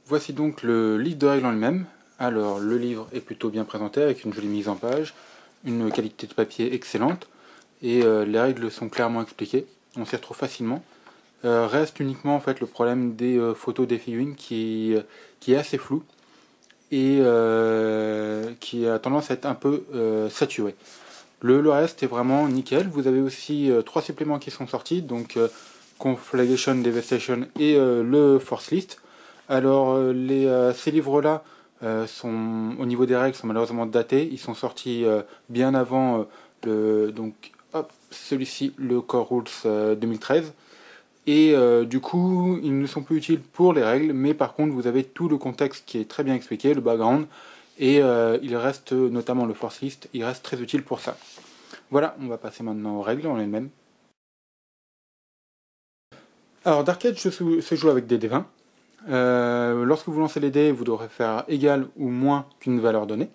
Voici donc le livre de règles en lui-même. Alors, le livre est plutôt bien présenté avec une jolie mise en page, une qualité de papier excellente et les règles sont clairement expliquées. On s'y retrouve facilement. Reste uniquement en fait le problème des photos des figurines qui est assez flou et qui a tendance à être un peu saturé. Le reste est vraiment nickel. Vous avez aussi 3 suppléments qui sont sortis, donc Conflagration, Devastation et le Force List. Alors ces livres-là sont au niveau des règles sont malheureusement datés. Ils sont sortis bien avant celui-ci, le Core Rules 2013. Et du coup, ils ne sont plus utiles pour les règles, mais par contre, vous avez tout le contexte qui est très bien expliqué, le background, et il reste, notamment le Force List, il reste très utile pour ça. Voilà, on va passer maintenant aux règles en elles-mêmes. Alors, Dark Age se joue avec des D20. Lorsque vous lancez les dés, vous devrez faire égal ou moins qu'une valeur donnée.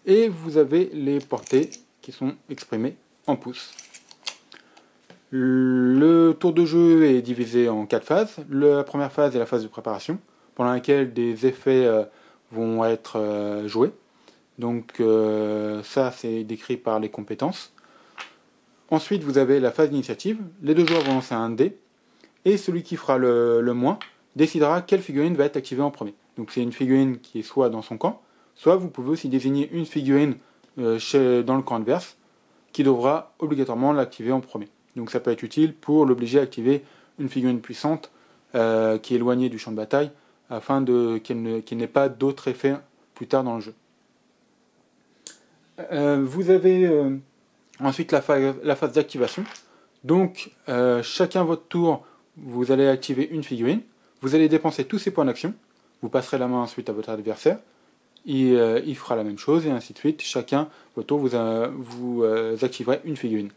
Et vous avez les portées qui sont exprimées en pouces. Le tour de jeu est divisé en 4 phases. La première phase est la phase de préparation, pendant laquelle des effets vont être joués. Donc ça, c'est décrit par les compétences. Ensuite, vous avez la phase d'initiative. Les deux joueurs vont lancer un dé, et celui qui fera le moins décidera quelle figurine va être activée en premier. Donc c'est une figurine qui est soit dans son camp, soit vous pouvez aussi désigner une figurine dans le camp adverse, qui devra obligatoirement l'activer en premier. Donc ça peut être utile pour l'obliger à activer une figurine puissante qui est éloignée du champ de bataille, afin qu'elle n'ait pas d'autres effets plus tard dans le jeu. Vous avez ensuite la phase d'activation. Donc chacun votre tour, vous allez activer une figurine, vous allez dépenser tous ses points d'action, vous passerez la main ensuite à votre adversaire, il fera la même chose, et ainsi de suite. Chacun, votre tour, vous activerez une figurine.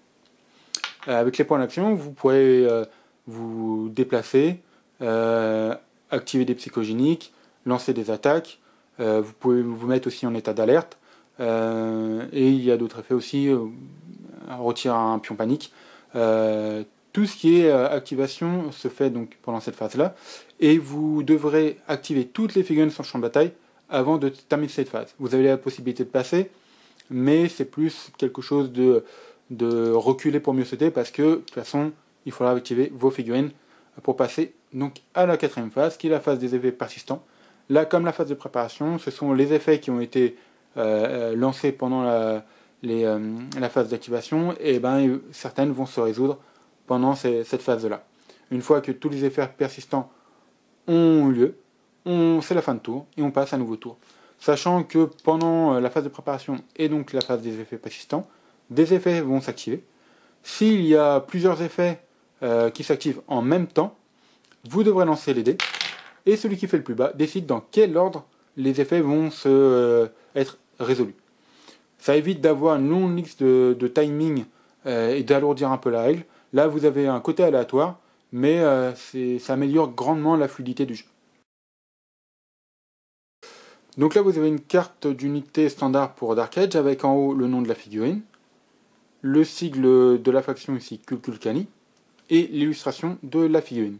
Avec les points d'action, vous pourrez vous déplacer, activer des psychogéniques, lancer des attaques, vous pouvez vous mettre aussi en état d'alerte, et il y a d'autres effets aussi, retirer un pion panique. Tout ce qui est activation se fait donc pendant cette phase-là, et vous devrez activer toutes les figurines sur le champ de bataille avant de terminer cette phase. Vous avez la possibilité de passer, mais c'est plus quelque chose de reculer pour mieux sauter, parce que de toute façon, il faudra activer vos figurines pour passer donc à la 4e phase, qui est la phase des effets persistants. Là, comme la phase de préparation, ce sont les effets qui ont été lancés pendant la phase d'activation, et certaines vont se résoudre pendant cette phase-là. Une fois que tous les effets persistants ont eu lieu, c'est la fin de tour, et on passe à un nouveau tour. Sachant que pendant la phase de préparation et donc la phase des effets persistants, des effets vont s'activer. S'il y a plusieurs effets qui s'activent en même temps, vous devrez lancer les dés, et celui qui fait le plus bas décide dans quel ordre les effets vont être résolus. Ça évite d'avoir une longue liste de timing et d'alourdir un peu la règle. Là, vous avez un côté aléatoire, mais ça améliore grandement la fluidité du jeu. Donc là, vous avez une carte d'unité standard pour Dark Age, avec en haut le nom de la figurine, le sigle de la faction ici, Kukulkani, et l'illustration de la figurine.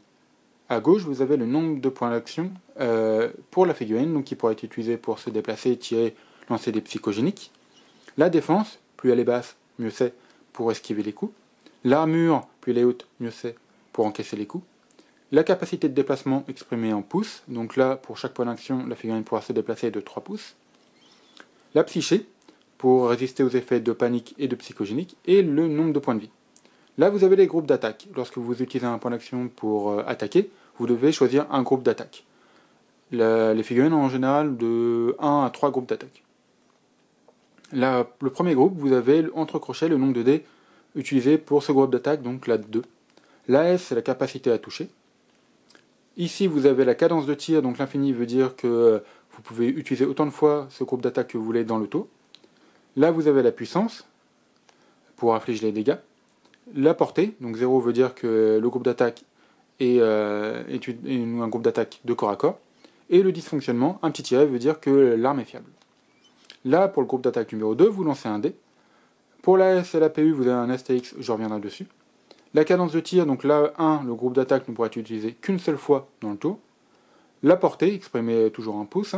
À gauche, vous avez le nombre de points d'action pour la figurine, donc qui pourra être utilisé pour se déplacer, tirer, lancer des psychogéniques. La défense, plus elle est basse, mieux c'est pour esquiver les coups. L'armure, plus elle est haute, mieux c'est pour encaisser les coups. La capacité de déplacement exprimée en pouces, donc là, pour chaque point d'action, la figurine pourra se déplacer de 3 pouces. La psyché, pour résister aux effets de panique et de psychogénique, et le nombre de points de vie. Là, vous avez les groupes d'attaque. Lorsque vous utilisez un point d'action pour attaquer, vous devez choisir un groupe d'attaque. Les figurines ont en général de 1 à 3 groupes d'attaque. Le premier groupe, vous avez entre crochets le nombre de dés utilisés pour ce groupe d'attaque, donc la 2. La S, c'est la capacité à toucher. Ici, vous avez la cadence de tir, donc l'infini veut dire que vous pouvez utiliser autant de fois ce groupe d'attaque que vous voulez dans le tour. Là, vous avez la puissance, pour infliger les dégâts. La portée, donc 0 veut dire que le groupe d'attaque est un groupe d'attaque de corps à corps. Et le dysfonctionnement, un petit tiret, veut dire que l'arme est fiable. Là, pour le groupe d'attaque numéro 2, vous lancez un dé. Pour la S et la PU, vous avez un astérix, je reviendrai dessus. La cadence de tir, donc là, 1, le groupe d'attaque ne pourra être utilisé qu'une seule fois dans le tour. la portée, exprimée toujours en pouces,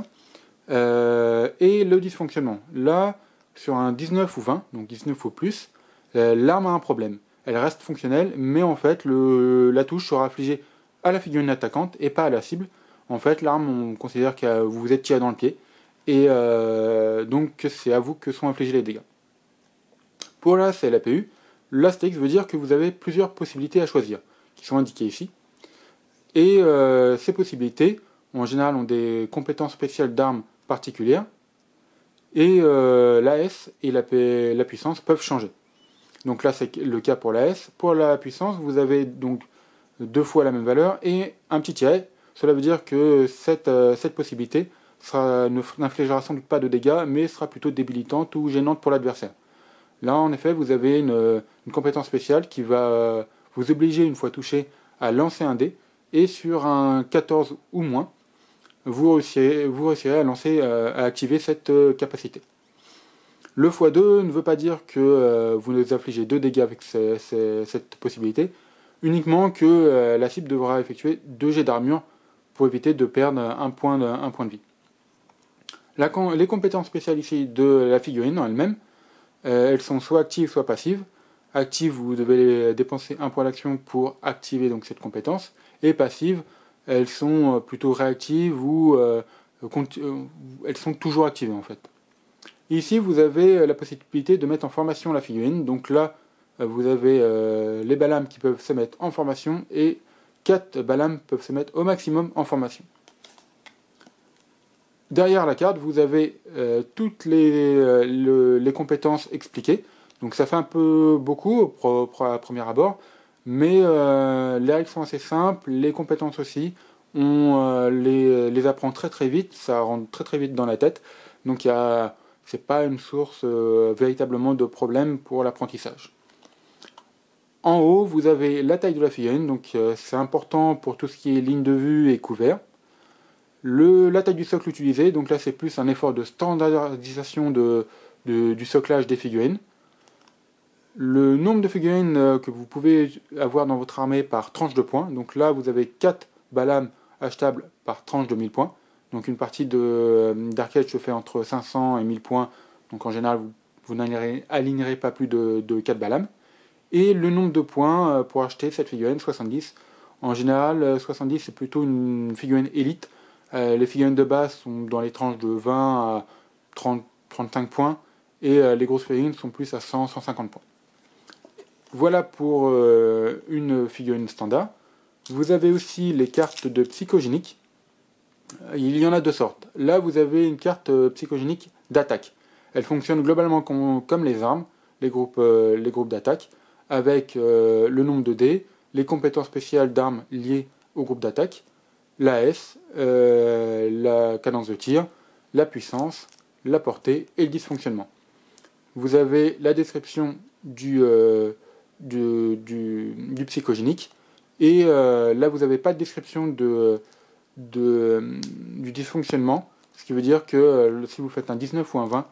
et le dysfonctionnement. Là, sur un 19 ou 20, donc 19 ou plus, l'arme a un problème. Elle reste fonctionnelle, mais en fait, la touche sera affligée à la figurine attaquante et pas à la cible. En fait, l'arme, on considère que vous vous êtes tiré dans le pied, et donc c'est à vous que sont infligés les dégâts. Pour la CLAPU, l'astérix veut dire que vous avez plusieurs possibilités à choisir, qui sont indiquées ici. Et ces possibilités, en général, ont des compétences spéciales d'armes particulières, et l'AS et la puissance peuvent changer. Donc là, c'est le cas pour l'AS. Pour la puissance, vous avez donc 2 fois la même valeur et un petit tiret. Cela veut dire que cette possibilité n'infligera sans doute pas de dégâts, mais sera plutôt débilitante ou gênante pour l'adversaire. Là, en effet, vous avez une compétence spéciale qui va vous obliger, une fois touché, à lancer un dé, et sur un 14 ou moins, vous réussirez à activer cette capacité. Le x2 ne veut pas dire que vous affligez 2 dégâts avec cette possibilité, uniquement que la cible devra effectuer 2 jets d'armure pour éviter de perdre un point de vie. Les compétences spéciales ici de la figurine en elle-même, elles sont soit actives, soit passives. Active, vous devez dépenser un point d'action pour activer donc cette compétence, et passive, elles sont plutôt réactives ou elles sont toujours activées en fait. Ici, vous avez la possibilité de mettre en formation la figurine. Donc là, vous avez les balames qui peuvent se mettre en formation et 4 balames peuvent se mettre au maximum en formation. Derrière la carte, vous avez toutes les compétences expliquées. Donc ça fait un peu beaucoup à premier abord, mais les règles sont assez simples, les compétences aussi. On les apprend très très vite, ça rentre très très vite dans la tête. Donc c'est pas une source véritablement de problème pour l'apprentissage. En haut, vous avez la taille de la figurine, donc c'est important pour tout ce qui est ligne de vue et couvert. La taille du socle utilisé, donc là c'est plus un effort de standardisation du soclage des figurines. Le nombre de figurines que vous pouvez avoir dans votre armée par tranche de points, donc là vous avez 4 balames achetables par tranche de 1000 points. Donc une partie d'arcade se fait entre 500 et 1000 points, donc en général vous n'alignerez pas plus de 4 balames. Et le nombre de points pour acheter cette figurine, 70. En général, 70 c'est plutôt une figurine élite. Les figurines de base sont dans les tranches de 20 à 35 points, et les grosses figurines sont plus à 100-150 points. Voilà pour une figurine standard. Vous avez aussi les cartes de psychogénique. Il y en a 2 sortes. Là, vous avez une carte psychogénique d'attaque. Elle fonctionne globalement comme les armes, les groupes d'attaque, avec le nombre de dés, les compétences spéciales d'armes liées au groupe d'attaque, l'AS, la cadence de tir, la puissance, la portée et le dysfonctionnement. Vous avez la description du psychogénique, et là vous n'avez pas de description du dysfonctionnement, ce qui veut dire que si vous faites un 19 ou un 20,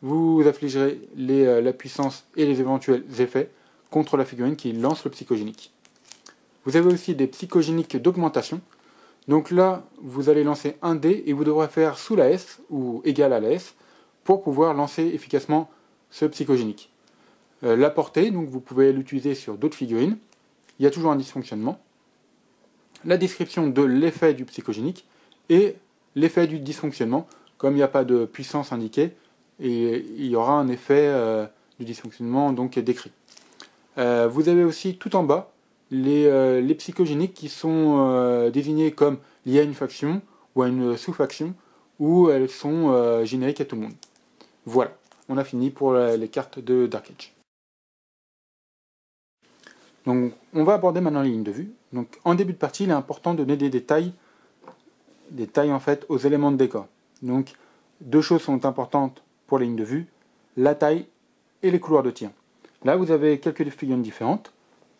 vous affligerez la puissance et les éventuels effets contre la figurine qui lance le psychogénique. Vous avez aussi des psychogéniques d'augmentation. Donc là, vous allez lancer un dé et vous devrez faire sous la S ou égal à la S pour pouvoir lancer efficacement ce psychogénique. La portée, donc vous pouvez l'utiliser sur d'autres figurines. Il y a toujours un dysfonctionnement. La description de l'effet du psychogénique et l'effet du dysfonctionnement. Comme il n'y a pas de puissance indiquée, et il y aura un effet du dysfonctionnement donc décrit. Vous avez aussi tout en bas les psychogéniques qui sont désignées comme liées à une faction ou à une sous-faction, où elles sont génériques à tout le monde. Voilà, on a fini pour les cartes de Dark Age. Donc, on va aborder maintenant les lignes de vue. Donc, en début de partie, il est important de donner des tailles en fait aux éléments de décor. Donc, 2 choses sont importantes pour les lignes de vue, la taille et les couloirs de tir. Là, vous avez quelques figurines différentes.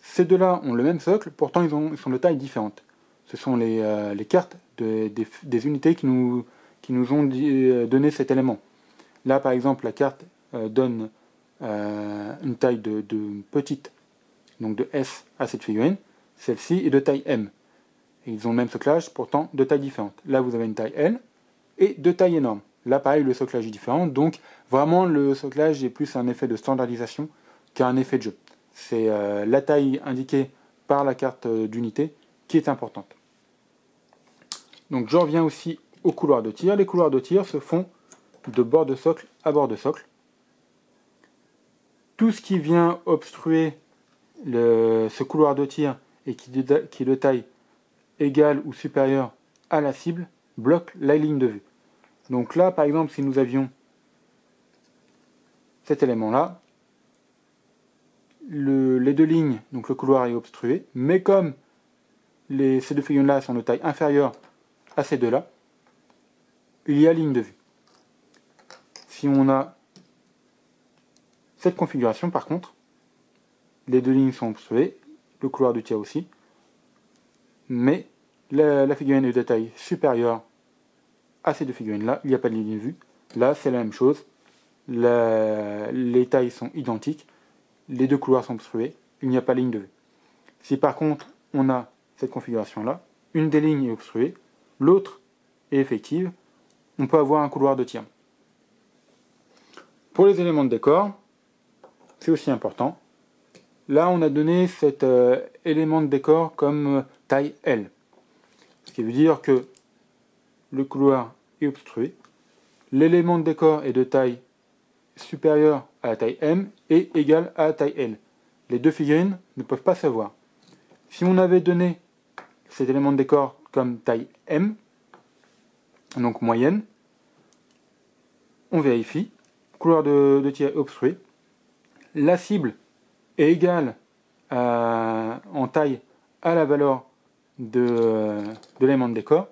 Ces 2-là ont le même socle, pourtant ils sont de tailles différentes. Ce sont les cartes des unités qui nous ont donné cet élément. Là, par exemple, la carte donne une taille de petite, donc de S à cette figurine. Celle-ci est de taille M. Ils ont le même soclage, pourtant de tailles différentes. Là, vous avez une taille L et deux tailles énormes. Là, pareil, le soclage est différent. Donc, vraiment, le soclage est plus un effet de standardisation qu'un effet de jeu. C'est la taille indiquée par la carte d'unité qui est importante. Donc, je reviens aussi aux couloirs de tir. Les couloirs de tir se font de bord de socle à bord de socle. Tout ce qui vient obstruer ce couloir de tir et qui est de taille égale ou supérieure à la cible bloque la ligne de vue. Donc là, par exemple, si nous avions cet élément-là, les deux lignes, donc le couloir est obstrué, mais comme ces deux figurines-là sont de taille inférieure à ces deux-là, il y a ligne de vue. Si on a cette configuration, par contre, les deux lignes sont obstruées, le couloir du tir aussi, mais la figurine est de taille supérieure à ces deux figurines-là, il n'y a pas de ligne de vue. Là, c'est la même chose, les tailles sont identiques, les deux couloirs sont obstrués, il n'y a pas de ligne de vue. Si par contre, on a cette configuration-là, une des lignes est obstruée, l'autre est effective, on peut avoir un couloir de tir. Pour les éléments de décor, c'est aussi important. Là, on a donné cet élément de décor comme taille L. Ce qui veut dire que le couloir est obstrué. L'élément de décor est de taille supérieure à la taille M et égale à la taille L. Les deux figurines ne peuvent pas se voir. Si on avait donné cet élément de décor comme taille M, donc moyenne, on vérifie. Couloir de tir obstrué. La cible est égale en taille à la valeur de l'élément de décor.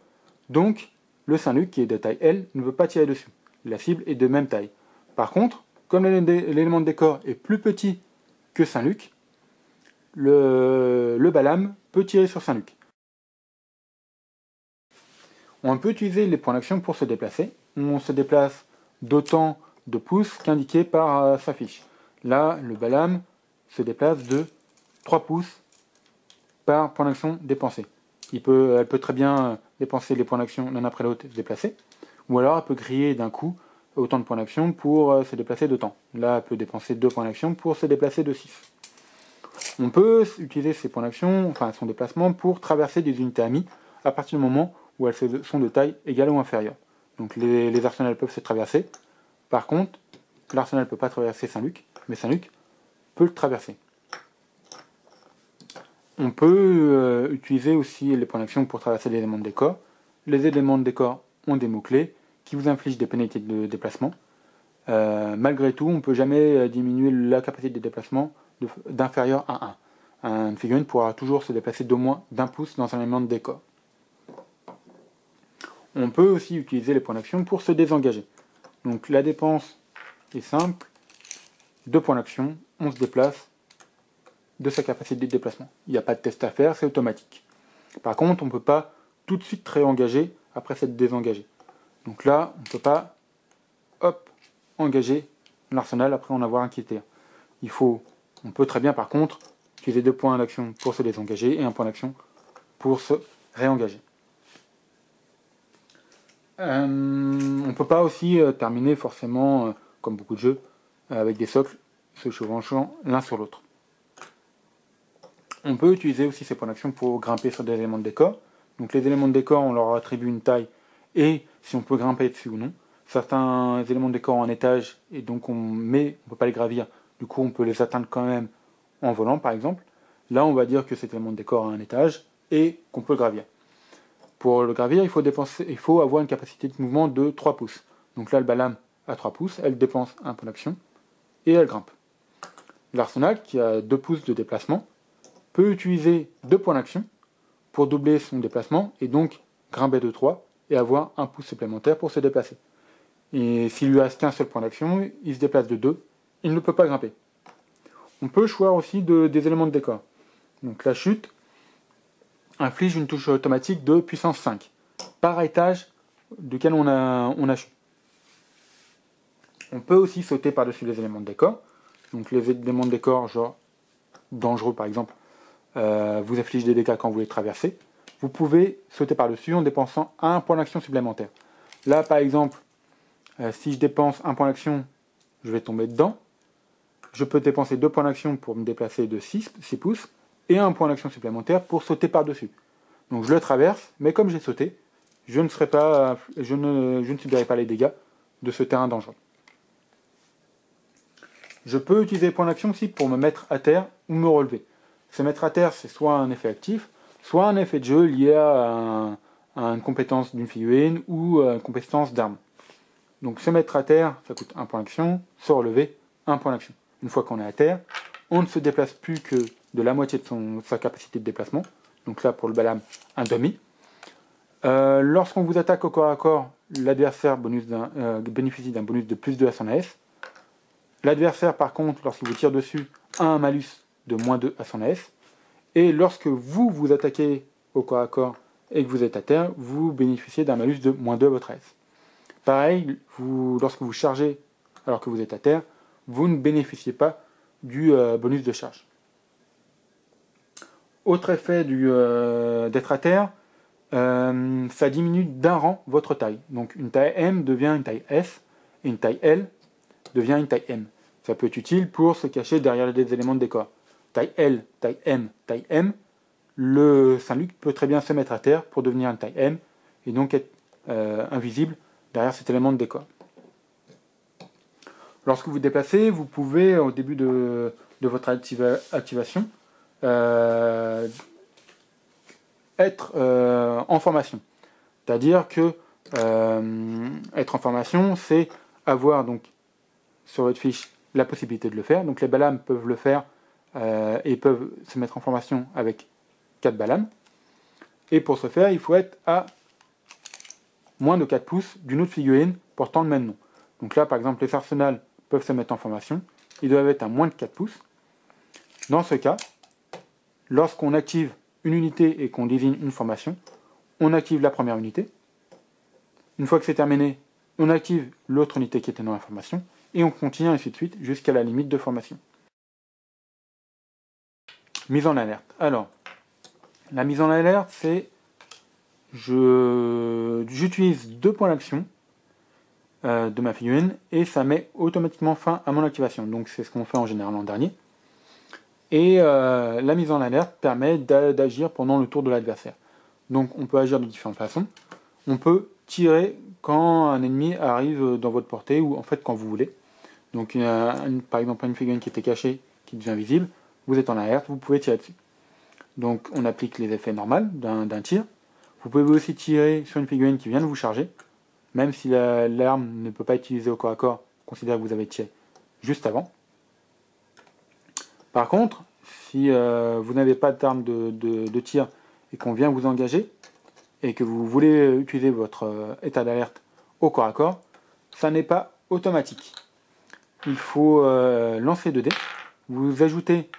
Donc, le Saint-Luc, qui est de taille L, ne peut pas tirer dessus. La cible est de même taille. Par contre, comme l'élément de décor est plus petit que Saint-Luc, le Balam peut tirer sur Saint-Luc. On peut utiliser les points d'action pour se déplacer. On se déplace d'autant de pouces qu'indiqué par sa fiche. Là, le Balam se déplace de 3 pouces par point d'action dépensé. Elle peut très bien dépenser les points d'action l'un après l'autre et se déplacer, ou alors elle peut griller d'un coup autant de points d'action pour se déplacer d'autant. Là, elle peut dépenser 2 points d'action pour se déplacer de 6. On peut utiliser ces points d'action, enfin son déplacement, pour traverser des unités amies à partir du moment où elles sont de taille égale ou inférieure. Donc les arsenals peuvent se traverser. Par contre, l'arsenal ne peut pas traverser Saint-Luc, mais Saint-Luc peut le traverser. On peut utiliser aussi les points d'action pour traverser les éléments de décor. Les éléments de décor ont des mots-clés qui vous infligent des pénalités de déplacement. Malgré tout, on ne peut jamais diminuer la capacité de déplacement d'inférieur à 1. Une figurine pourra toujours se déplacer d'au moins d'1 pouce dans un élément de décor. On peut aussi utiliser les points d'action pour se désengager. Donc la dépense est simple, 2 points d'action, on se déplace de sa capacité de déplacement. Il n'y a pas de test à faire, c'est automatique. Par contre, on ne peut pas tout de suite réengager après s'être désengagé. Donc là, on ne peut pas engager l'arsenal après en avoir inquiété. On peut très bien par contre utiliser 2 points d'action pour se désengager et 1 point d'action pour se réengager. On ne peut pas aussi terminer forcément, comme beaucoup de jeux, avec des socles se chevauchant l'un sur l'autre. On peut utiliser aussi ces points d'action pour grimper sur des éléments de décor. Donc les éléments de décor, on leur attribue une taille et si on peut grimper dessus ou non. Certains éléments de décor en étage et donc on ne peut pas les gravir. Du coup, on peut les atteindre quand même en volant, par exemple. Là, on va dire que cet élément de décor a un étage et qu'on peut le gravir. Pour le gravir, il faut avoir une capacité de mouvement de 3 pouces. Donc là, le Balam a 3 pouces, elle dépense 1 point d'action et elle grimpe. L'arsenal, qui a 2 pouces de déplacement, peut utiliser 2 points d'action pour doubler son déplacement et donc grimper de 3 et avoir 1 pouce supplémentaire pour se déplacer. Et s'il lui reste qu'un seul point d'action, il se déplace de 2, il ne peut pas grimper. On peut choisir aussi des éléments de décor. Donc la chute inflige une touche automatique de puissance 5 par étage duquel on a chuté. On peut aussi sauter par-dessus les éléments de décor. Donc les éléments de décor, genre dangereux par exemple, vous infligent des dégâts quand vous les traversez. vous pouvez sauter par-dessus en dépensant un point d'action supplémentaire. Là, par exemple, si je dépense un point d'action, je vais tomber dedans. Je peux dépenser 2 points d'action pour me déplacer de 6 pouces, et un point d'action supplémentaire pour sauter par-dessus. Donc je le traverse, mais comme j'ai sauté, je ne subirai pas les dégâts de ce terrain dangereux. Je peux utiliser les points d'action aussi pour me mettre à terre ou me relever. Se mettre à terre, c'est soit un effet actif, soit un effet de jeu lié à une compétence d'une figurine ou à une compétence d'arme. Donc se mettre à terre, ça coûte 1 point d'action, se relever, 1 point d'action. Une fois qu'on est à terre, on ne se déplace plus que de la moitié de sa capacité de déplacement. Donc là, pour le Balam, un demi. Lorsqu'on vous attaque au corps à corps, l'adversaire bénéficie d'un bonus de plus 2 à son AS. L'adversaire, par contre, lorsqu'il vous tire dessus, a un malus de moins 2 à son AS. Et lorsque vous vous attaquez au corps à corps et que vous êtes à terre, vous bénéficiez d'un malus de moins 2 à votre AS. Pareil, lorsque vous chargez alors que vous êtes à terre, vous ne bénéficiez pas du bonus de charge. Autre effet d'être à terre, ça diminue d'un rang votre taille. Donc une taille M devient une taille S, et une taille L devient une taille M. Ça peut être utile pour se cacher derrière des éléments de décor. Taille L, taille M, le Saint-Luc peut très bien se mettre à terre pour devenir une taille M, et donc être invisible derrière cet élément de décor. Lorsque vous vous déplacez, vous pouvez, au début de votre activation, être en formation. C'est-à-dire que être en formation, c'est avoir donc sur votre fiche la possibilité de le faire. Donc les Balams peuvent le faire et peuvent se mettre en formation avec 4 Balams. Et pour ce faire, il faut être à moins de 4 pouces d'une autre figurine portant le même nom. Donc là, par exemple, les Arsenals peuvent se mettre en formation. Ils doivent être à moins de 4 pouces. Dans ce cas, lorsqu'on active une unité et qu'on désigne une formation, on active la première unité. Une fois que c'est terminé, on active l'autre unité qui était dans la formation, et on continue ainsi de suite jusqu'à la limite de formation. Mise en alerte. Alors, la mise en alerte, c'est j'utilise 2 points d'action de ma figurine, et ça met automatiquement fin à mon activation. Donc c'est ce qu'on fait en général en dernier. Et la mise en alerte permet d'agir pendant le tour de l'adversaire. Donc on peut agir de différentes façons. On peut tirer quand un ennemi arrive dans votre portée, ou en fait quand vous voulez. Donc par exemple une figurine qui était cachée, qui devient visible, vous êtes en alerte, vous pouvez tirer dessus. Donc on applique les effets normaux d'un tir. Vous pouvez aussi tirer sur une figurine qui vient de vous charger. Même si l'arme ne peut pas être utilisée au corps à corps, considérez que vous avez tiré juste avant. Par contre, si vous n'avez pas d'arme de tir et qu'on vient vous engager, et que vous voulez utiliser votre état d'alerte au corps à corps, ça n'est pas automatique. Il faut lancer 2 dés. Vous ajoutez,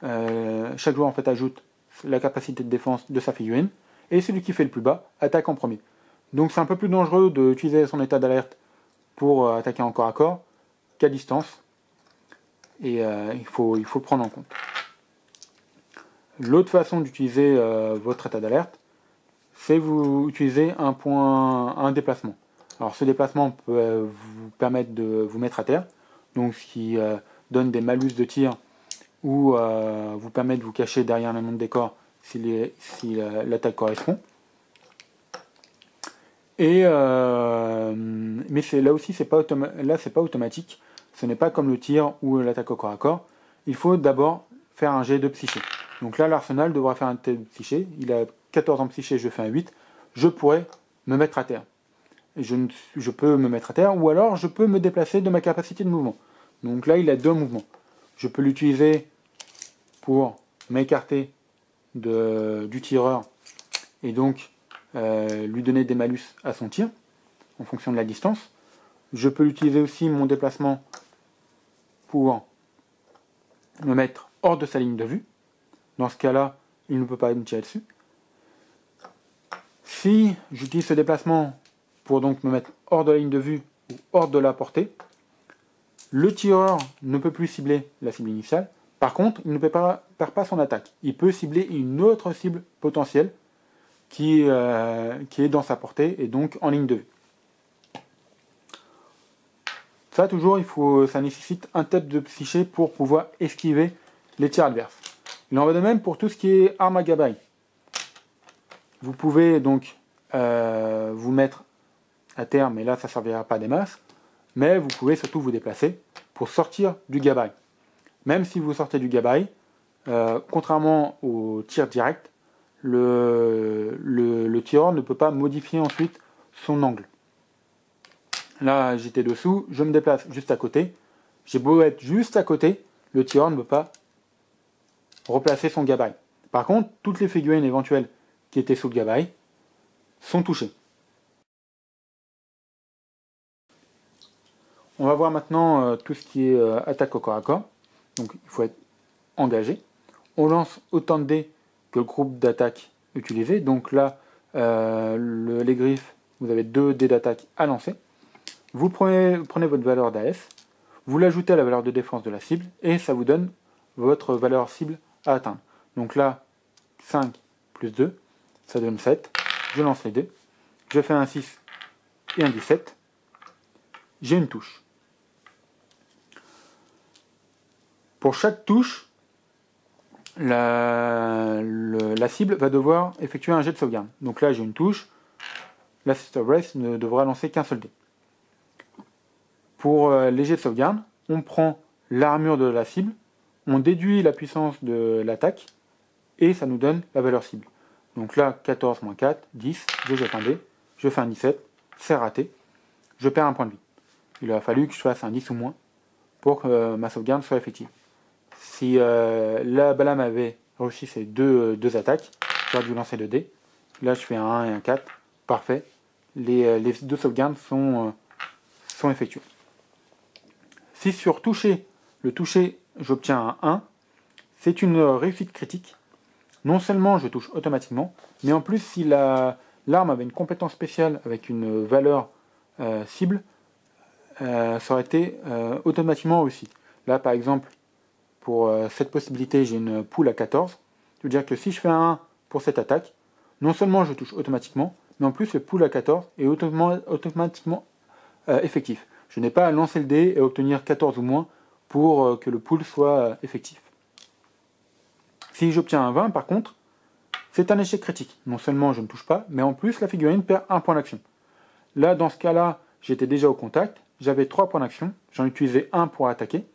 chaque joueur en fait ajoute la capacité de défense de sa figurine, et celui qui fait le plus bas attaque en premier. Donc c'est un peu plus dangereux d'utiliser son état d'alerte pour attaquer en corps à corps qu'à distance. Et il faut le prendre en compte. L'autre façon d'utiliser votre état d'alerte, c'est vous utiliser un déplacement. Alors ce déplacement peut vous permettre de vous mettre à terre, donc ce qui donne des malus de tir, ou vous permet de vous cacher derrière un élément de décor si l'attaque correspond. Et mais là aussi c'est pas automatique. Ce n'est pas comme le tir ou l'attaque au corps à corps. Il faut d'abord faire un jet de psyché. Donc là l'Arsenal devra faire un jet de psyché. Il a 14 en psyché, je fais un 8. Je pourrais me mettre à terre. Je peux me mettre à terre, ou alors je peux me déplacer de ma capacité de mouvement. Donc là il a 2 mouvements. Je peux l'utiliser pour m'écarter du tireur et donc lui donner des malus à son tir en fonction de la distance. Je peux l'utiliser aussi, mon déplacement, pour me mettre hors de sa ligne de vue. Dans ce cas-là, il ne peut pas me tirer dessus. Si j'utilise ce déplacement pour donc me mettre hors de la ligne de vue ou hors de la portée, le tireur ne peut plus cibler la cible initiale. Par contre, il ne perd pas son attaque. Il peut cibler une autre cible potentielle qui est dans sa portée et donc en ligne de vue. Ça toujours, ça nécessite un test de psyché pour pouvoir esquiver les tirs adverses. Il en va de même pour tout ce qui est arme à gabarit. Vous pouvez donc vous mettre à terre, mais là ça ne servira pas des masses, mais vous pouvez surtout vous déplacer pour sortir du gabarit. Même si vous sortez du gabarit, contrairement au tir direct, le tireur ne peut pas modifier ensuite son angle. Là, j'étais dessous, je me déplace juste à côté. J'ai beau être juste à côté, le tireur ne peut pas replacer son gabarit. Par contre, toutes les figurines éventuelles qui étaient sous le gabarit sont touchées. On va voir maintenant tout ce qui est attaque au corps à corps. Donc, il faut être engagé. On lance autant de dés que le groupe d'attaque utilisé. Donc là, les griffes, vous avez 2 dés d'attaque à lancer. Vous prenez votre valeur d'AS, vous l'ajoutez à la valeur de défense de la cible, et ça vous donne votre valeur cible à atteindre. Donc là, 5 plus 2, ça donne 7. Je lance les dés. Je fais un 6 et un 17. J'ai une touche. Pour chaque touche, la cible va devoir effectuer un jet de sauvegarde. Donc là, j'ai une touche. La Sister Race ne devra lancer qu'un seul dé. Pour les jets de sauvegarde, on prend l'armure de la cible, on déduit la puissance de l'attaque, et ça nous donne la valeur cible. Donc là, 14 moins 4, 10, je jette un dé, je fais un 17, c'est raté, je perds un point de vie. Il a fallu que je fasse un 10 ou moins pour que ma sauvegarde soit effective. Si la balame avait réussi ces deux attaques, j'aurais dû lancer 2 dés. Là, je fais un 1 et un 4, parfait. Les 2 sauvegardes sont effectuées. Si sur toucher, le toucher, j'obtiens un 1, c'est une réussite critique. Non seulement je touche automatiquement, mais en plus si l'arme avait une compétence spéciale avec une valeur cible, ça aurait été automatiquement réussi. Là par exemple, pour cette possibilité, j'ai une poule à 14. Ça veut dire que si je fais un 1 pour cette attaque, non seulement je touche automatiquement, mais en plus le poule à 14 est automatiquement effectif. Je n'ai pas à lancer le dé et obtenir 14 ou moins pour que le pool soit effectif. Si j'obtiens un 20, par contre, c'est un échec critique. Non seulement je ne touche pas, mais en plus la figurine perd un point d'action. Là, dans ce cas-là, j'étais déjà au contact, j'avais 3 points d'action, j'en utilisais 1 pour attaquer.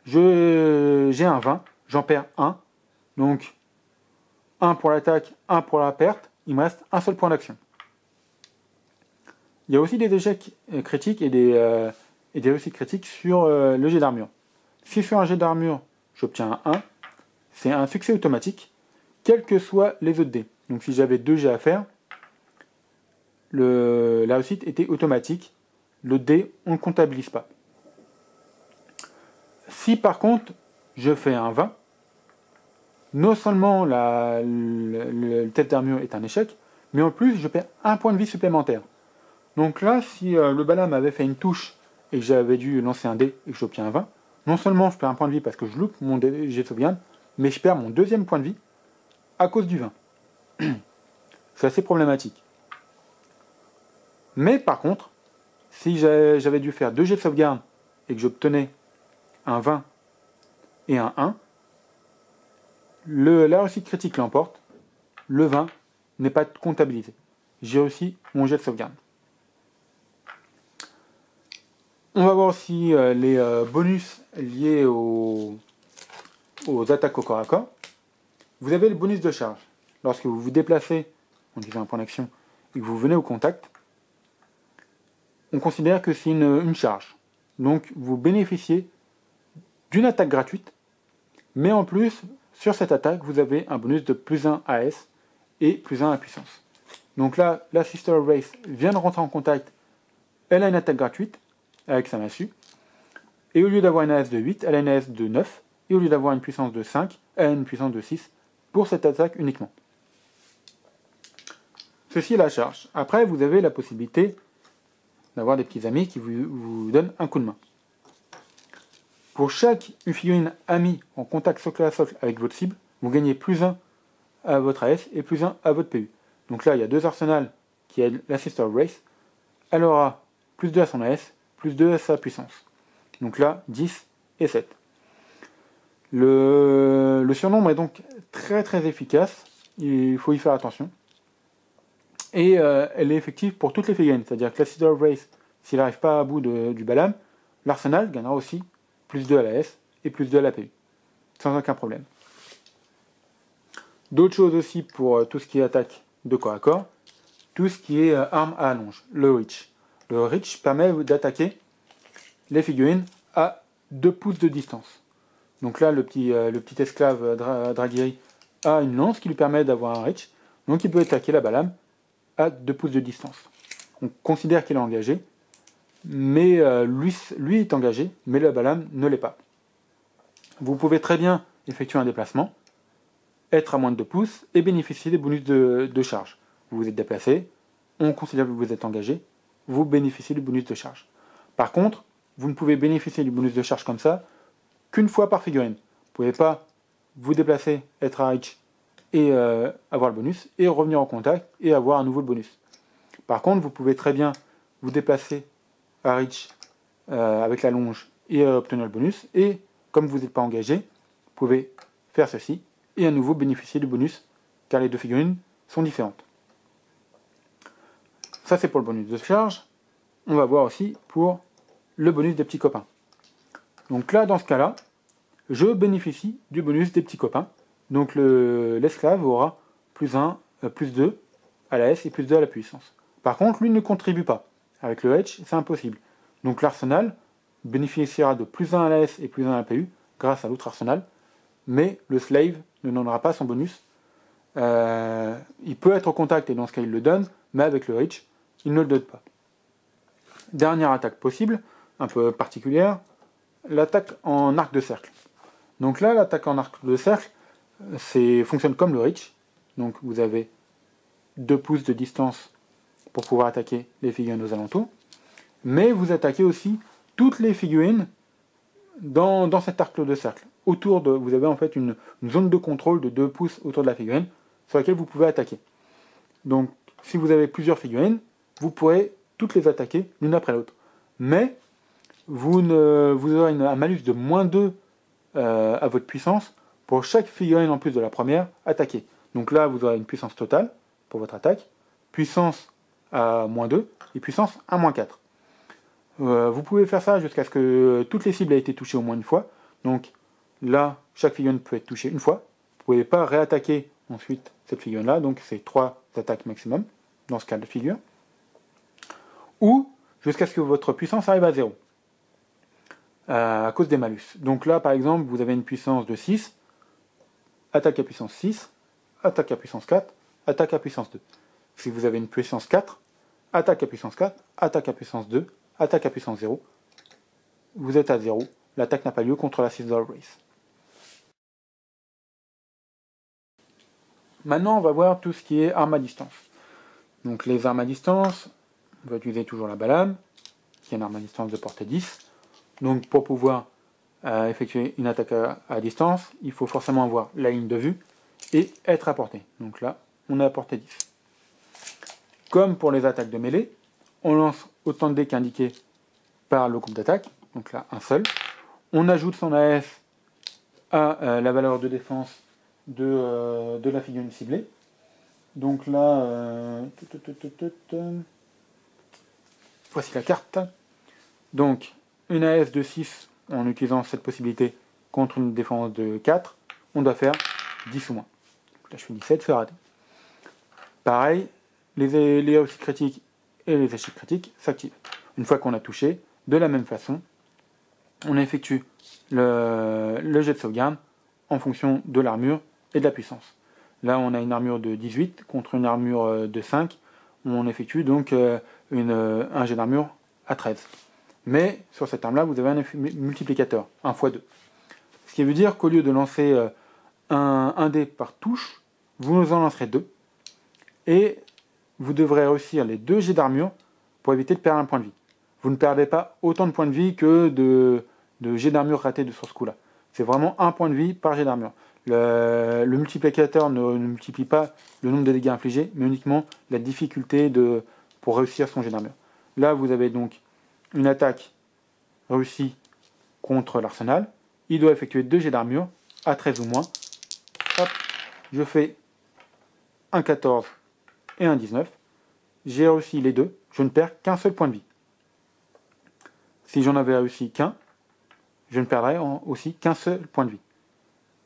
J'ai un 20, j'en perds 1, donc 1 pour l'attaque, 1 pour la perte, il me reste un seul point d'action. Il y a aussi des échecs critiques et des réussites critiques sur le jet d'armure. Si sur un jet d'armure, j'obtiens un 1, c'est un succès automatique, quels que soient les autres dés. Donc si j'avais 2 jets à faire, la réussite était automatique. Le dé, on ne comptabilise pas. Si par contre, je fais un 20, non seulement le test d'armure est un échec, mais en plus, je perds un point de vie supplémentaire. Donc là, si le balame avait fait une touche et que j'avais dû lancer un dé et que j'obtiens un 20, non seulement je perds un point de vie parce que je loupe mon jet de sauvegarde, mais je perds mon 2e point de vie à cause du 20. C'est assez problématique. Mais par contre, si j'avais dû faire 2 jets de sauvegarde et que j'obtenais un 20 et un 1, la réussite critique l'emporte, le 20 n'est pas comptabilisé. J'ai réussi mon jet de sauvegarde. On va voir aussi les bonus liés aux attaques au corps à corps. Vous avez le bonus de charge. Lorsque vous vous déplacez en utilisant un point d'action et que vous venez au contact, on considère que c'est une charge. Donc vous bénéficiez d'une attaque gratuite, mais en plus, sur cette attaque, vous avez un bonus de plus 1 AS et plus 1 à puissance. Donc là, la Sister Race vient de rentrer en contact, elle a une attaque gratuite, avec sa massue, et au lieu d'avoir une AS de 8, elle a une AS de 9, et au lieu d'avoir une puissance de 5, elle a une puissance de 6, pour cette attaque uniquement. Ceci est la charge. Après, vous avez la possibilité d'avoir des petits amis qui vous donnent un coup de main. Pour chaque figurine amie en contact socle à socle avec votre cible, vous gagnez plus 1 à votre AS et plus 1 à votre PU. Donc là, il y a 2 arsenals qui est la Sister of Wraith. Elle aura plus 2 à son AS, plus 2 à sa puissance. Donc là, 10 et 7. Le surnombre est donc très très efficace. Il faut y faire attention. Et elle est effective pour toutes les figurines. C'est-à-dire que la Sister of Wraith, s'il n'arrive pas à bout du Balam, l'arsenal gagnera aussi plus 2 à la S et plus 2 à la PU. Sans aucun problème. D'autres choses aussi pour tout ce qui est attaque de corps à corps. Tout ce qui est arme à allonge, le Reach. Le Reach permet d'attaquer les figurines à 2 pouces de distance. Donc là, le petit esclave Draguiri a une lance qui lui permet d'avoir un Reach. Donc il peut attaquer la Balam à 2 pouces de distance. On considère qu'il est engagé, mais lui est engagé, mais la Balam ne l'est pas. Vous pouvez très bien effectuer un déplacement, être à moins de 2 pouces et bénéficier des bonus de charge. Vous vous êtes déplacé, on considère que vous êtes engagé, vous bénéficiez du bonus de charge. Par contre, vous ne pouvez bénéficier du bonus de charge comme ça qu'une fois par figurine. Vous ne pouvez pas vous déplacer, être à reach et avoir le bonus, et revenir en contact et avoir à nouveau le bonus. Par contre, vous pouvez très bien vous déplacer à reach avec la longe et obtenir le bonus, et comme vous n'êtes pas engagé, vous pouvez faire ceci et à nouveau bénéficier du bonus, car les deux figurines sont différentes. Ça c'est pour le bonus de charge. On va voir aussi pour le bonus des petits copains. Donc là, dans ce cas-là, je bénéficie du bonus des petits copains. Donc l'esclave aura plus 1, plus 2 à la S et plus 2 à la puissance. Par contre, lui ne contribue pas. Avec le H, c'est impossible. Donc l'arsenal bénéficiera de plus 1 à la S et plus 1 à la PU grâce à l'autre arsenal, mais le slave ne donnera pas son bonus. Il peut être au contact et dans ce cas il le donne, mais avec le reach, il ne le donne pas. Dernière attaque possible, un peu particulière, l'attaque en arc de cercle. Donc là, l'attaque en arc de cercle, fonctionne comme le reach. Donc vous avez 2 pouces de distance pour pouvoir attaquer les figurines aux alentours. Mais vous attaquez aussi toutes les figurines dans cet arc de cercle. Vous avez en fait une zone de contrôle de 2 pouces autour de la figurine sur laquelle vous pouvez attaquer. Donc si vous avez plusieurs figurines, vous pourrez toutes les attaquer l'une après l'autre. Mais vous aurez un malus de moins 2 à votre puissance pour chaque figurine en plus de la première attaquée. Donc là, vous aurez une puissance totale pour votre attaque, puissance à moins 2 et puissance à moins 4. Vous pouvez faire ça jusqu'à ce que toutes les cibles aient été touchées au moins une fois. Donc là, chaque figurine peut être touchée une fois. Vous ne pouvez pas réattaquer ensuite cette figurine-là, donc c'est 3 attaques maximum dans ce cas de figure. Ou jusqu'à ce que votre puissance arrive à 0. À cause des malus. Donc là, par exemple, vous avez une puissance de 6, attaque à puissance 6, attaque à puissance 4, attaque à puissance 2. Si vous avez une puissance 4, attaque à puissance 4, attaque à puissance 2, attaque à puissance 0, vous êtes à 0, l'attaque n'a pas lieu contre la Sister of Wraith. Maintenant, on va voir tout ce qui est armes à distance. Donc les armes à distance, on va utiliser toujours la Balam, qui est une arme à distance de portée 10. Donc pour pouvoir effectuer une attaque à distance, il faut forcément avoir la ligne de vue et être à portée. Donc là, on est à portée 10. Comme pour les attaques de mêlée, on lance autant de dés qu'indiqué par le groupe d'attaque, donc là un seul. On ajoute son AS à la valeur de défense de la figurine ciblée. Donc là, voici la carte. Donc une AS de 6 en utilisant cette possibilité contre une défense de 4, on doit faire 10 ou moins. Là je fais 17, c'est raté. Pareil, les réussites critiques et les échecs critiques s'activent. Une fois qu'on a touché, de la même façon, on effectue le jet de sauvegarde en fonction de l'armure et de la puissance. Là, on a une armure de 18 contre une armure de 5. On effectue donc un jet d'armure à 13. Mais sur cette arme-là, vous avez un effet multiplicateur, 1 x 2. Ce qui veut dire qu'au lieu de lancer un dé par touche, vous nous en lancerez 2. Et vous devrez réussir les 2 jets d'armure pour éviter de perdre un point de vie. Vous ne perdez pas autant de points de vie que de jets d'armure ratés sur ce coup-là. C'est vraiment un point de vie par jet d'armure. Le multiplicateur ne multiplie pas le nombre de dégâts infligés, mais uniquement la difficulté pour réussir son jet d'armure. Là, vous avez donc une attaque réussie contre l'arsenal. Il doit effectuer 2 jets d'armure à 13 ou moins. Hop, je fais un 14 et un 19. J'ai réussi les deux. Je ne perds qu'un seul point de vie. Si j'en avais réussi qu'un, je ne perdrais aussi qu'un seul point de vie.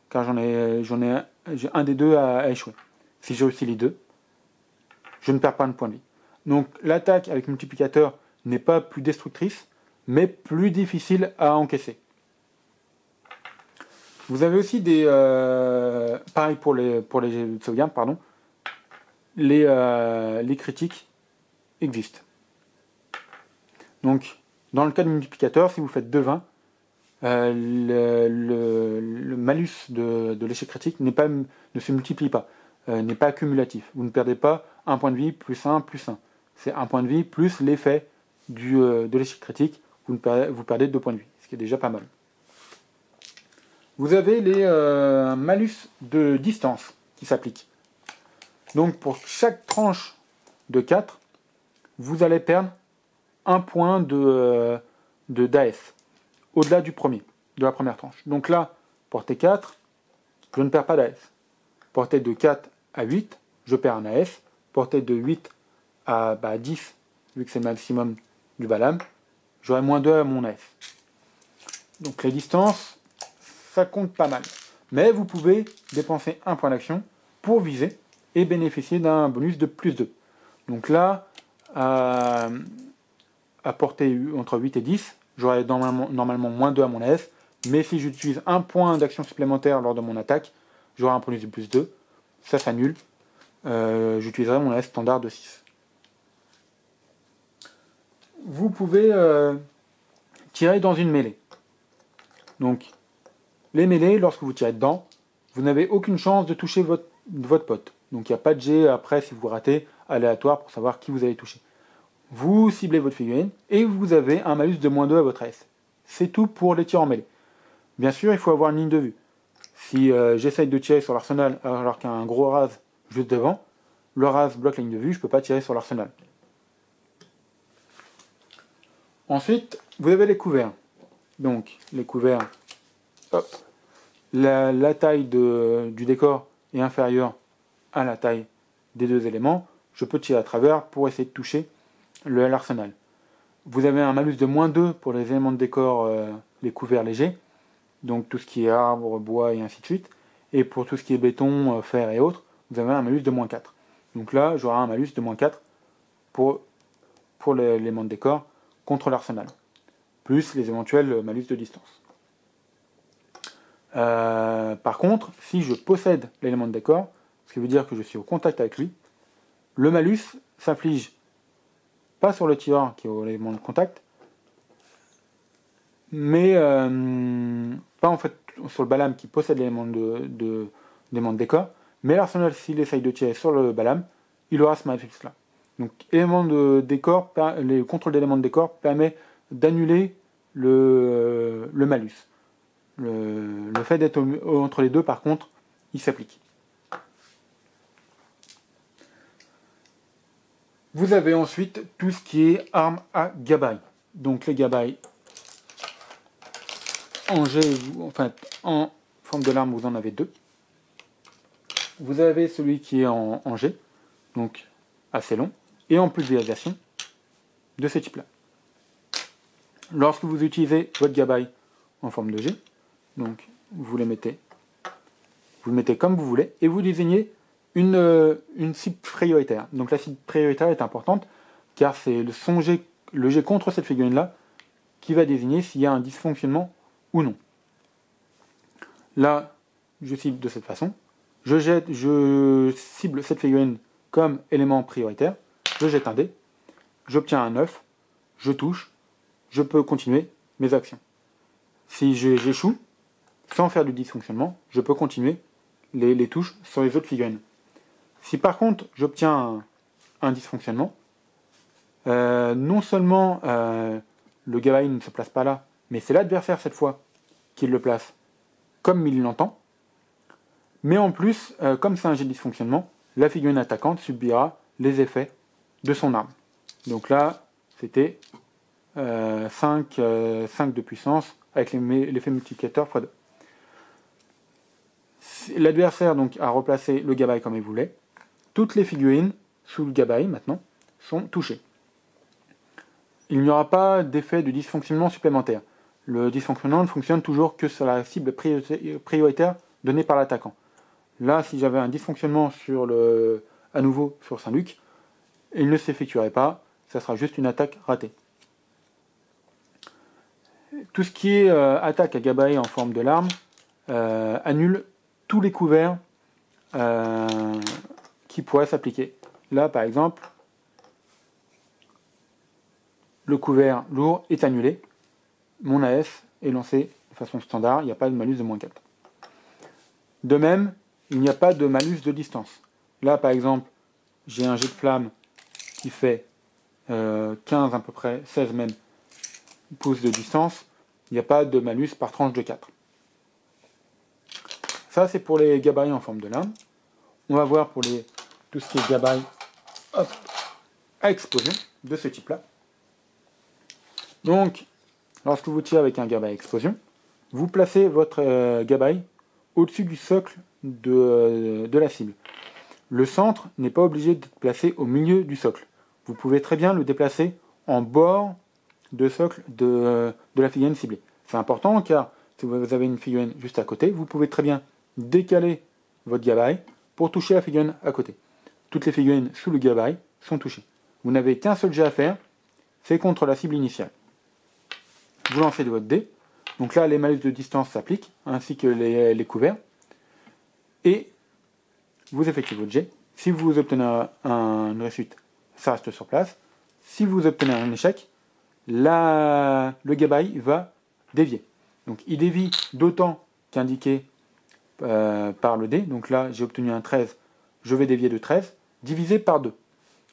Car j'ai un des deux à échouer. Si j'ai réussi les deux, je ne perds pas de point de vie. Donc l'attaque avec multiplicateur n'est pas plus destructrice, mais plus difficile à encaisser. Vous avez aussi des... pareil pour les jets de sauvegarde, pardon. Les critiques existent. Donc, dans le cas du multiplicateur, si vous faites 2,20, le malus de l'échec critique ne se multiplie pas, n'est pas accumulatif. Vous ne perdez pas un point de vie plus 1 plus 1. C'est un point de vie plus l'effet de l'échec critique, vous perdez 2 points de vie, ce qui est déjà pas mal. Vous avez les malus de distance qui s'appliquent. Donc pour chaque tranche de 4, vous allez perdre un point d'AS, au-delà de la première tranche. Donc là, portée 4, je ne perds pas d'AS. Portée de 4 à 8, je perds un AS. Portée de 8 à 10, vu que c'est le maximum du Balam, j'aurai moins 2 à mon AS. Donc les distances, ça compte pas mal. Mais vous pouvez dépenser un point d'action pour viser et bénéficier d'un bonus de plus 2. Donc là, à portée entre 8 et 10, j'aurai normalement moins 2 à mon AS, mais si j'utilise un point d'action supplémentaire lors de mon attaque, j'aurai un bonus de plus 2, ça s'annule, j'utiliserai mon AS standard de 6. Vous pouvez tirer dans une mêlée. Donc, les mêlées, lorsque vous tirez dedans, vous n'avez aucune chance de toucher votre pote. Donc il n'y a pas de jet après, si vous ratez, aléatoire pour savoir qui vous allez toucher. Vous ciblez votre figurine et vous avez un malus de moins 2 à votre AS. C'est tout pour les tirs en mêlée. Bien sûr, il faut avoir une ligne de vue. Si j'essaye de tirer sur l'arsenal alors qu'il y a un gros rase juste devant, le rase bloque la ligne de vue, je ne peux pas tirer sur l'arsenal. Ensuite, vous avez les couverts. Donc, les couverts, hop, la taille du décor est inférieure à la taille des deux éléments. Je peux tirer à travers pour essayer de toucher l'arsenal. Vous avez un malus de moins 2 pour les éléments de décor, les couverts légers, donc tout ce qui est arbre, bois et ainsi de suite. Et pour tout ce qui est béton, fer et autres, vous avez un malus de moins 4. Donc là, j'aurai un malus de moins 4 pour l'élément de décor contre l'arsenal, plus les éventuels malus de distance. Par contre, si je possède l'élément de décor, ce qui veut dire que je suis au contact avec lui, le malus s'inflige pas sur le tireur qui est au élément de contact, mais pas en fait sur le Balam qui possède l'élément de décor, mais l'arsenal, s'il essaye de tirer sur le Balam, il aura ce malus là. Donc élément de décor, le contrôle d'éléments de décor permet d'annuler le malus. Le fait d'être entre les deux, par contre, il s'applique. Vous avez ensuite tout ce qui est armes à gabarit. Donc les gabarits en forme de larme, vous en avez deux. Vous avez celui qui est en jet, donc assez long, et en plus des versions de ce type-là. Lorsque vous utilisez votre gabarit en forme de jet, donc vous le mettez comme vous voulez, et vous désignez une cible prioritaire. Donc la cible prioritaire est importante, car c'est le jet contre cette figurine-là qui va désigner s'il y a un dysfonctionnement ou non. Là, je cible de cette façon. Je cible cette figurine comme élément prioritaire. Je jette un dé. J'obtiens un 9. Je touche. Je peux continuer mes actions. Si j'échoue, sans faire du dysfonctionnement, je peux continuer les touches sur les autres figurines. Si par contre j'obtiens un dysfonctionnement, non seulement le gabarit ne se place pas là, mais c'est l'adversaire cette fois qui le place comme il l'entend. Mais en plus, comme c'est un jet de dysfonctionnement, la figurine attaquante subira les effets de son arme. Donc là, c'était 5 de puissance avec l'effet multiplicateur x2. L'adversaire donc a replacé le gabaï comme il voulait. Toutes les figurines sous le gabaï maintenant sont touchées. Il n'y aura pas d'effet de dysfonctionnement supplémentaire. Le dysfonctionnement ne fonctionne toujours que sur la cible prioritaire donnée par l'attaquant. Là, si j'avais un dysfonctionnement à nouveau sur Saint-Luc, il ne s'effectuerait pas, ça sera juste une attaque ratée. Tout ce qui est attaque à gabarit en forme de larme annule tous les couverts qui pourraient s'appliquer. Là, par exemple, le couvert lourd est annulé. Mon AS est lancé de façon standard, il n'y a pas de malus de -4. De même, il n'y a pas de malus de distance. Là, par exemple, j'ai un jet de flamme qui fait 15 à peu près, 16 même, pouces de distance. Il n'y a pas de malus par tranche de 4. Ça, c'est pour les gabarits en forme de lame. On va voir pour tout ce qui est gabarit à explosion de ce type-là. Donc, lorsque vous tirez avec un gabarit à explosion, vous placez votre gabarit au-dessus du socle de la cible. Le centre n'est pas obligé d'être placé au milieu du socle. Vous pouvez très bien le déplacer en bord de socle de la figurine ciblée. C'est important car si vous avez une figurine juste à côté, vous pouvez très bien décaler votre gabarit pour toucher la figurine à côté. Toutes les figurines sous le gabarit sont touchées. Vous n'avez qu'un seul jet à faire, c'est contre la cible initiale. Vous lancez de votre dé, donc là les malus de distance s'appliquent, ainsi que les couverts, et vous effectuez votre jet. Si vous obtenez une réussite, ça reste sur place. Si vous obtenez un échec, le gabarit va dévier. Donc il dévie d'autant qu'indiqué par le dé. Donc là, j'ai obtenu un 13, je vais dévier de 13, divisé par 2.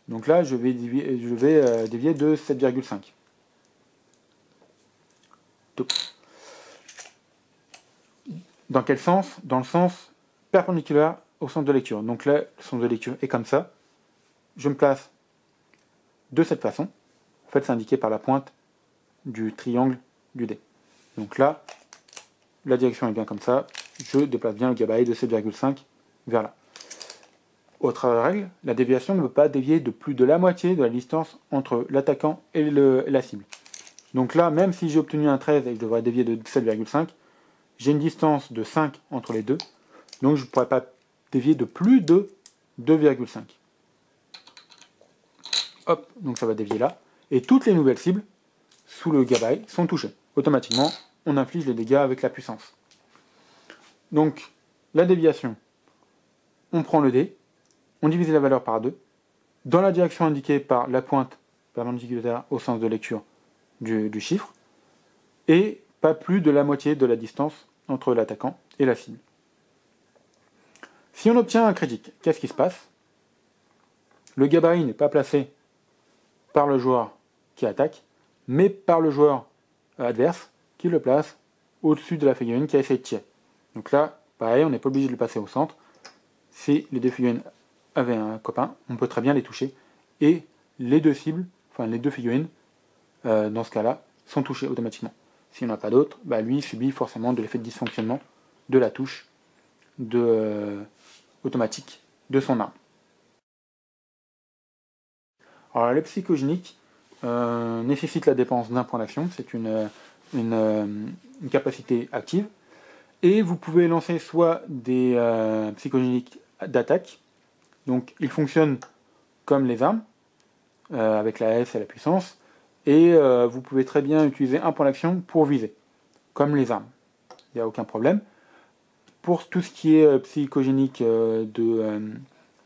Donc là, je vais dévier de 7,5. Dans quel sens? Dans le sens perpendiculaire au centre de lecture. Donc là, le centre de lecture est comme ça. Je me place de cette façon. En fait, c'est indiqué par la pointe du triangle du dé. Donc là, la direction est bien comme ça. Je déplace bien le gabarit de 7,5 vers là. Autre règle, la déviation ne peut pas dévier de plus de la moitié de la distance entre l'attaquant et la cible. Donc là, même si j'ai obtenu un 13 et que je devrais dévier de 7,5, j'ai une distance de 5 entre les deux. Donc je ne pourrais pas dévier de plus de 2,5. Hop, donc ça va dévier là. Et toutes les nouvelles cibles sous le gabarit sont touchées. Automatiquement, on inflige les dégâts avec la puissance. Donc, la déviation, on prend le dé, on divise la valeur par 2, dans la direction indiquée par la pointe perpendiculaire au sens de lecture du chiffre, et pas plus de la moitié de la distance entre l'attaquant et la cible. Si on obtient un critique, qu'est-ce qui se passe? Le gabarit n'est pas placé par le joueur qui attaque, mais par le joueur adverse qui le place au-dessus de la figurine qui a essayé de tirer. Donc là, pareil, on n'est pas obligé de le passer au centre. Si les deux figurines avaient un copain, on peut très bien les toucher. Et les deux cibles, enfin les deux figurines, dans ce cas-là, sont touchées automatiquement. S'il n'y en a pas d'autres, lui subit forcément de l'effet de dysfonctionnement de la touche automatique de son arme. Alors le psychogénique nécessite la dépense d'un point d'action, c'est une capacité active, et vous pouvez lancer soit des psychogéniques d'attaque, donc ils fonctionnent comme les armes, avec la S et la puissance, et vous pouvez très bien utiliser un point d'action pour viser, comme les armes, il n'y a aucun problème. Pour tout ce qui est psychogénique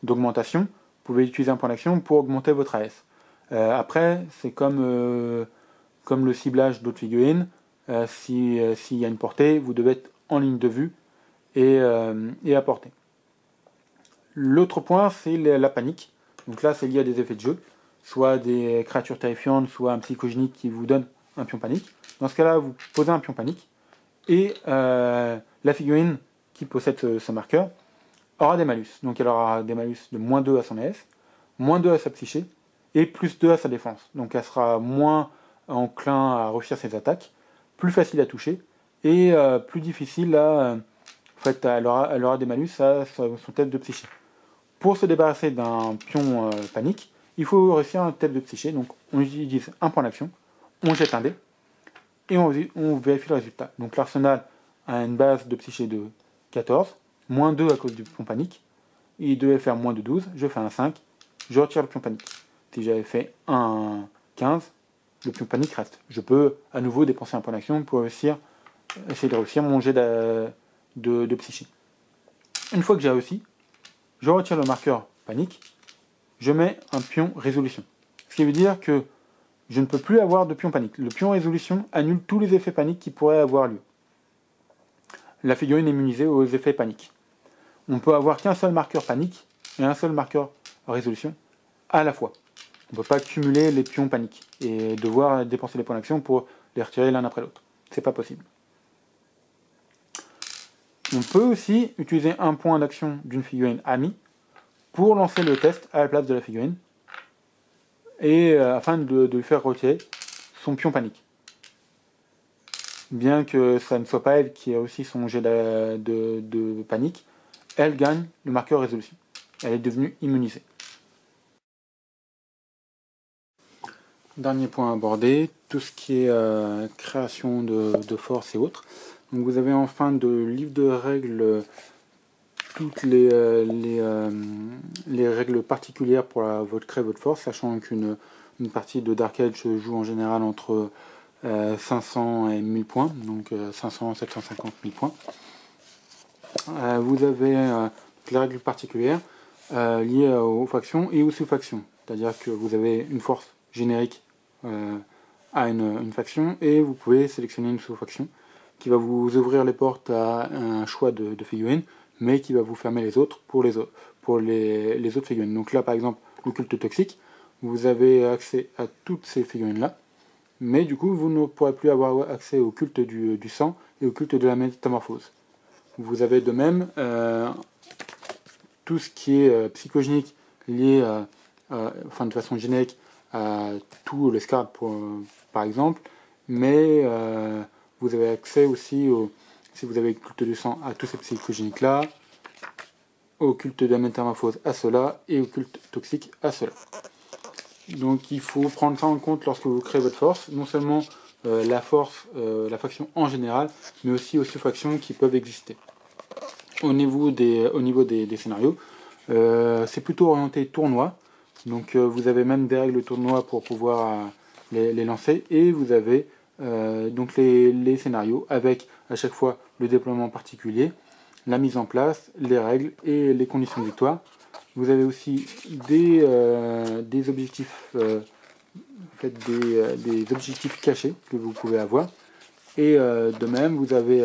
d'augmentation, vous pouvez utiliser un point d'action pour augmenter votre AS. Après, c'est comme le ciblage d'autres figurines. S'il y a une portée, vous devez être en ligne de vue et à portée. L'autre point, c'est la panique. Donc là, c'est lié à des effets de jeu, soit des créatures terrifiantes, soit un psychogénique qui vous donne un pion panique. Dans ce cas-là, vous posez un pion panique et la figurine qui possède ce marqueur aura des malus. Donc elle aura des malus de -2 à son AS, -2 à sa psyché, et +2 à sa défense. Donc elle sera moins enclin à réussir ses attaques, plus facile à toucher, et plus difficile à... en fait, elle aura des malus à son test de psyché. Pour se débarrasser d'un pion panique, il faut réussir un test de psyché. Donc on utilise un point d'action, on jette un dé, et on vérifie le résultat. Donc l'arsenal a une base de psyché de 14, -2 à cause du pion panique. Il devait faire -de 12, je fais un 5, je retire le pion panique. Si j'avais fait un 15, le pion panique reste. Je peux à nouveau dépenser un point d'action pour essayer de réussir mon jet de psyché. Une fois que j'ai réussi, je retire le marqueur panique, je mets un pion résolution. Ce qui veut dire que je ne peux plus avoir de pion panique. Le pion résolution annule tous les effets paniques qui pourraient avoir lieu. La figurine est immunisée aux effets paniques. On peut avoir qu'un seul marqueur panique et un seul marqueur résolution à la fois. On ne peut pas cumuler les pions paniques et devoir dépenser les points d'action pour les retirer l'un après l'autre. C'est pas possible. On peut aussi utiliser un point d'action d'une figurine amie pour lancer le test à la place de la figurine et afin de lui faire retirer son pion panique. Bien que ça ne soit pas elle qui a aussi son jet de panique, elle gagne le marqueur résolution. Elle est devenue immunisée. Dernier point abordé, tout ce qui est création de force et autres. Donc vous avez en fin de livre de règles toutes les règles particulières pour créer votre force, sachant qu'une partie de Dark Age se joue en général entre 500 et 1000 points, donc 500, 750, 1000 points. Vous avez les règles particulières liées aux factions et aux sous-factions, c'est-à-dire que vous avez une force générique à une faction et vous pouvez sélectionner une sous-faction qui va vous ouvrir les portes à un choix de figurines, mais qui va vous fermer les autres pour les autres figurines. Donc là, par exemple, le culte toxique, vous avez accès à toutes ces figurines-là, mais du coup, vous ne pourrez plus avoir accès au culte du sang et au culte de la métamorphose. Vous avez de même tout ce qui est psychogénique lié, de façon générique, à tout le SCARD, par exemple, mais vous avez accès aussi, si vous avez le culte du sang, à tous ces psychogéniques-là, au culte de la métamorphose à cela, et au culte toxique à cela. Donc il faut prendre ça en compte lorsque vous créez votre force, non seulement la force, la faction en général, mais aussi aux sous-factions qui peuvent exister. Au niveau des scénarios, c'est plutôt orienté tournoi, donc vous avez même des règles de tournoi pour pouvoir les lancer, et vous avez donc les scénarios avec à chaque fois le déploiement particulier, la mise en place, les règles et les conditions de victoire. Vous avez aussi des objectifs, des objectifs cachés que vous pouvez avoir, et de même vous avez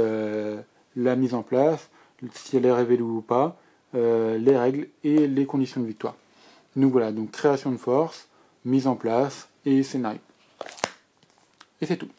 la mise en place, si elle est révélée ou pas, les règles et les conditions de victoire. Donc voilà, donc création de force, mise en place et scénario. Et c'est tout.